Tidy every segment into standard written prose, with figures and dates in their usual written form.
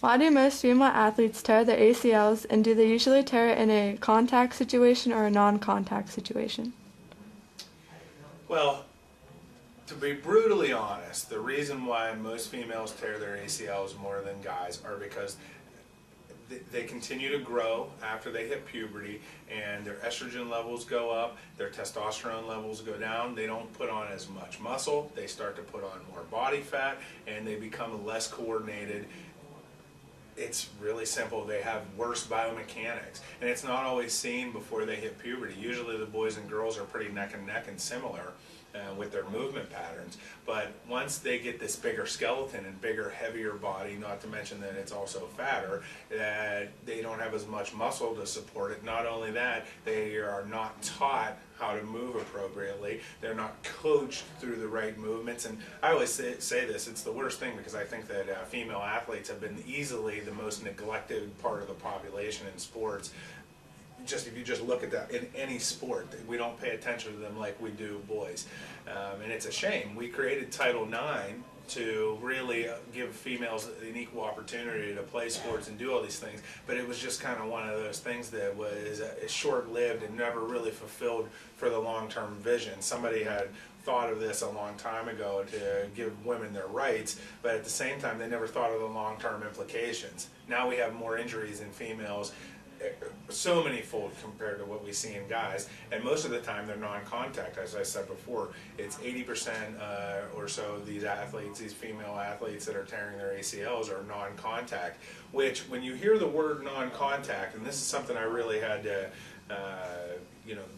Why do most female athletes tear their ACLs, and do they usually tear it in a contact situation or a non-contact situation? Well, to be brutally honest, the reason why most females tear their ACLs more than guys are because they continue to grow after they hit puberty, and their estrogen levels go up, their testosterone levels go down, they don't put on as much muscle, they start to put on more body fat, and they become less coordinated. It's really simple. They have worse biomechanics, and it's not always seen before they hit puberty. Usually the boys and girls are pretty neck and neck and similar with their movement patterns, but once they get this bigger skeleton and bigger, heavier body, not to mention that it's also fatter, that they don't have as much muscle to support it. Not only that, they are not taught how to move appropriately. They're not coached through the right movements. And I always say this, it's the worst thing, because I think that female athletes have been easily the most neglected part of the population in sports. Just if you just look at that in any sport, we don't pay attention to them like we do boys, and it's a shame. We created Title IX to really give females an equal opportunity to play sports and do all these things, but it was just kind of one of those things that was short-lived and never really fulfilled for the long-term vision. Somebody had thought of this a long time ago to give women their rights, but at the same time they never thought of the long-term implications. Now we have more injuries in females, so many fold compared to what we see in guys, and most of the time they're non-contact. As I said before, it's 80% or so of these athletes, these female athletes that are tearing their ACLs, are non-contact, which when you hear the word non-contact, and this is something I really had to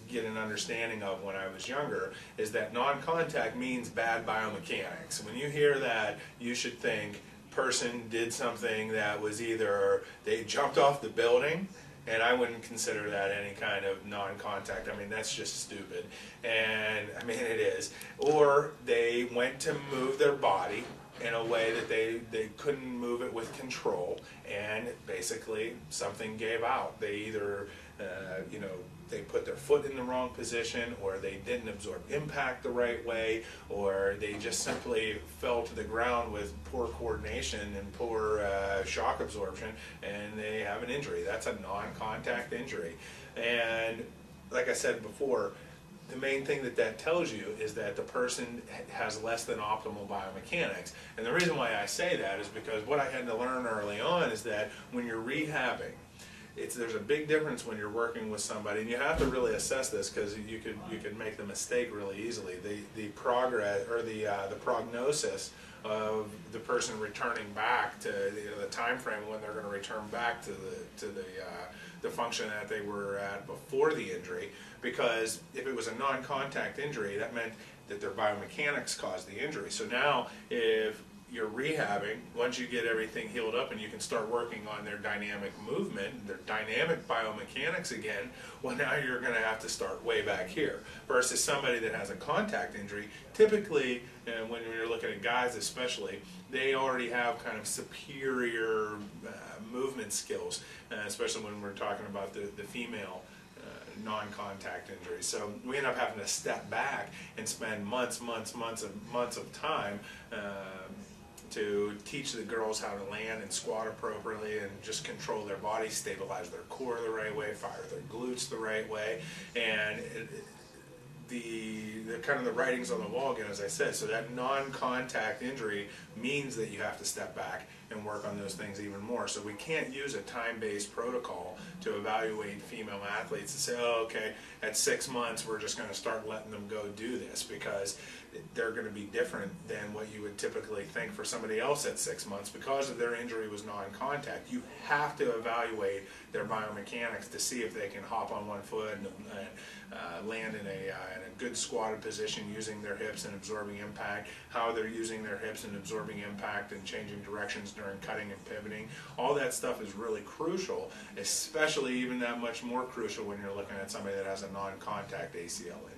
get an understanding of when I was younger, is that non-contact means bad biomechanics. When you hear that, you should think person did something that was either they jumped off the building, and I wouldn't consider that any kind of non-contact. I mean, that's just stupid. And I mean, it is. Or they went to move their body in a way that they couldn't move it with control, and basically something gave out. They either, they put their foot in the wrong position, or they didn't absorb impact the right way, or they just simply fell to the ground with poor coordination and poor shock absorption, and they have an injury. That's a non-contact injury. And like I said before, the main thing that tells you is that the person has less than optimal biomechanics. And the reason why I say that is because what I had to learn early on is that when you're rehabbing, there's a big difference when you're working with somebody, and you have to really assess this, because you could make the mistake really easily. The progress, or the prognosis of the person returning back to the time frame when they're going to return back to the function that they were at before the injury. Because if it was a non-contact injury, that meant that their biomechanics caused the injury. So now, if you're rehabbing, once you get everything healed up and you can start working on their dynamic movement, their dynamic biomechanics again, well, now you're going to have to start way back here. Versus somebody that has a contact injury, typically, when you're looking at guys especially, they already have kind of superior movement skills, especially when we're talking about the female non-contact injuries. So we end up having to step back and spend months of time to teach the girls how to land and squat appropriately, and just control their body, stabilize their core the right way, fire their glutes the right way, and the kind of the writings on the wall again, as I said. So that non-contact injury means that you have to step back and work on those things even more. So we can't use a time-based protocol to evaluate female athletes and say, oh, okay, at 6 months we're just going to start letting them go do this, because they're going to be different than what you would typically think for somebody else at 6 months. Because of their injury was non-contact, you have to evaluate their biomechanics to see if they can hop on one foot and land in a good squatted position using their hips and absorbing impact, how they're using their hips and absorbing impact and changing directions during cutting and pivoting. All that stuff is really crucial, especially even that much more crucial when you're looking at somebody that has a non-contact ACL injury.